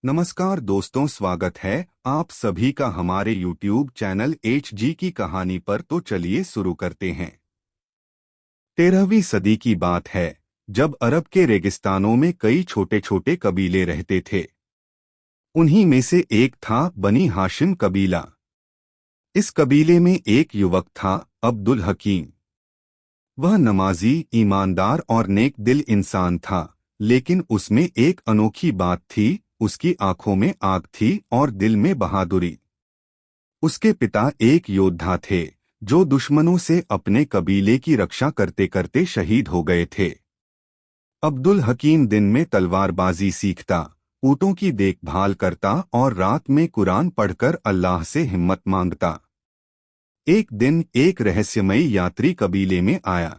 नमस्कार दोस्तों, स्वागत है आप सभी का हमारे YouTube चैनल HG की कहानी पर। तो चलिए शुरू करते हैं। 13वीं सदी की बात है, जब अरब के रेगिस्तानों में कई छोटे छोटे कबीले रहते थे। उन्हीं में से एक था बनी हाशिम कबीला। इस कबीले में एक युवक था, अब्दुल हकीम। वह नमाजी, ईमानदार और नेक दिल इंसान था, लेकिन उसमें एक अनोखी बात थी। उसकी आंखों में आग थी और दिल में बहादुरी। उसके पिता एक योद्धा थे, जो दुश्मनों से अपने कबीले की रक्षा करते करते शहीद हो गए थे। अब्दुल हकीम दिन में तलवारबाजी सीखता, ऊँटों की देखभाल करता और रात में कुरान पढ़कर अल्लाह से हिम्मत मांगता। एक दिन एक रहस्यमयी यात्री कबीले में आया।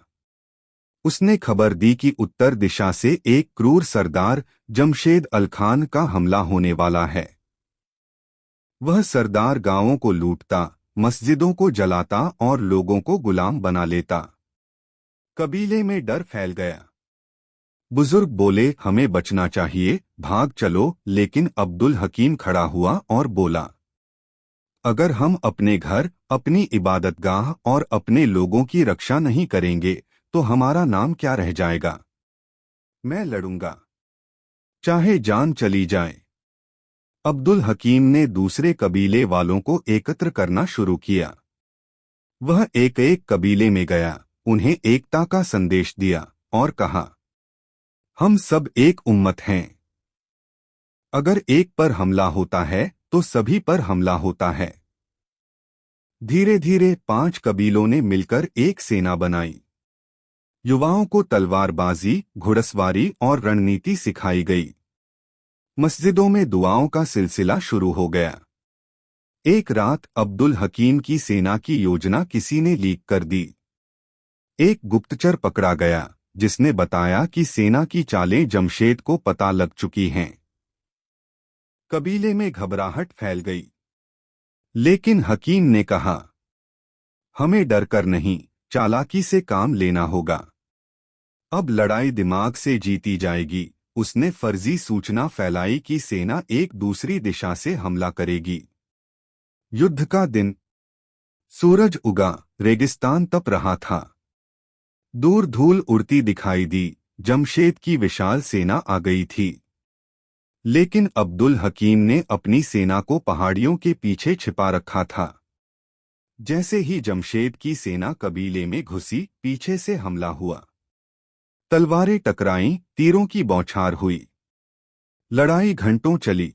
उसने खबर दी कि उत्तर दिशा से एक क्रूर सरदार जमशेद अल खान का हमला होने वाला है। वह सरदार गांवों को लूटता, मस्जिदों को जलाता और लोगों को गुलाम बना लेता। कबीले में डर फैल गया। बुजुर्ग बोले, हमें बचना चाहिए, भाग चलो। लेकिन अब्दुल हकीम खड़ा हुआ और बोला, अगर हम अपने घर, अपनी इबादतगाह और अपने लोगों की रक्षा नहीं करेंगे तो हमारा नाम क्या रह जाएगा। मैं लड़ूंगा, चाहे जान चली जाए। अब्दुल हकीम ने दूसरे कबीले वालों को एकत्र करना शुरू किया। वह एक एक कबीले में गया, उन्हें एकता का संदेश दिया और कहा, हम सब एक उम्मत हैं। अगर एक पर हमला होता है तो सभी पर हमला होता है। धीरे धीरे 5 कबीलों ने मिलकर एक सेना बनाई। युवाओं को तलवारबाजी, घुड़सवारी और रणनीति सिखाई गई। मस्जिदों में दुआओं का सिलसिला शुरू हो गया। एक रात अब्दुल हकीम की सेना की योजना किसी ने लीक कर दी। एक गुप्तचर पकड़ा गया, जिसने बताया कि सेना की चालें जमशेद को पता लग चुकी हैं। कबीले में घबराहट फैल गई। लेकिन हकीम ने कहा, हमें डर कर नहीं, चालाकी से काम लेना होगा। अब लड़ाई दिमाग से जीती जाएगी। उसने फर्जी सूचना फैलाई कि सेना एक दूसरी दिशा से हमला करेगी। युद्ध का दिन। सूरज उगा, रेगिस्तान तप रहा था। दूर धूल उड़ती दिखाई दी। जमशेद की विशाल सेना आ गई थी। लेकिन अब्दुल हकीम ने अपनी सेना को पहाड़ियों के पीछे छिपा रखा था। जैसे ही जमशेद की सेना कबीले में घुसी, पीछे से हमला हुआ। तलवारें टकराईं, तीरों की बौछार हुई। लड़ाई घंटों चली।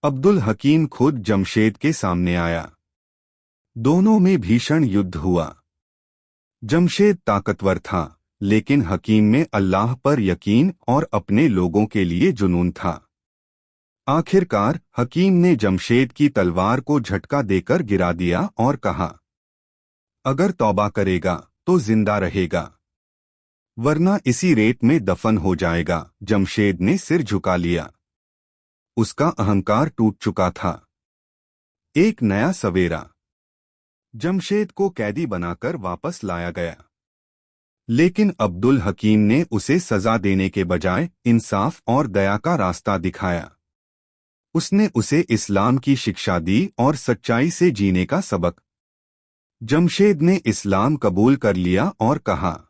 अब्दुल हकीम खुद जमशेद के सामने आया। दोनों में भीषण युद्ध हुआ। जमशेद ताकतवर था, लेकिन हकीम में अल्लाह पर यकीन और अपने लोगों के लिए जुनून था। आखिरकार हकीम ने जमशेद की तलवार को झटका देकर गिरा दिया और कहा, अगर तौबा करेगा तो जिंदा रहेगा, वरना इसी रेत में दफन हो जाएगा। जमशेद ने सिर झुका लिया। उसका अहंकार टूट चुका था। एक नया सवेरा। जमशेद को कैदी बनाकर वापस लाया गया। लेकिन अब्दुल हकीम ने उसे सजा देने के बजाय इंसाफ और दया का रास्ता दिखाया। उसने उसे इस्लाम की शिक्षा दी और सच्चाई से जीने का सबक। जमशेद ने इस्लाम कबूल कर लिया और कहा,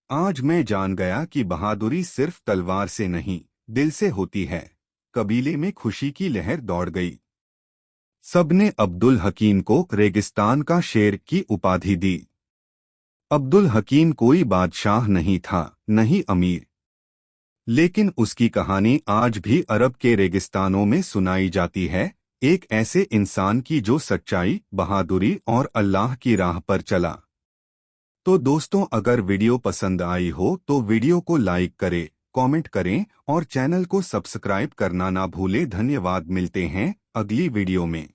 आज मैं जान गया कि बहादुरी सिर्फ तलवार से नहीं, दिल से होती है। कबीले में खुशी की लहर दौड़ गई। सबने अब्दुल हकीम को रेगिस्तान का शेर की उपाधि दी। अब्दुल हकीम कोई बादशाह नहीं था, नहीं अमीर, लेकिन उसकी कहानी आज भी अरब के रेगिस्तानों में सुनाई जाती है। एक ऐसे इंसान की जो सच्चाई, बहादुरी और अल्लाह की राह पर चला। तो दोस्तों, अगर वीडियो पसंद आई हो तो वीडियो को लाइक करें, कमेंट करें और चैनल को सब्सक्राइब करना ना भूलें। धन्यवाद। मिलते हैं अगली वीडियो में।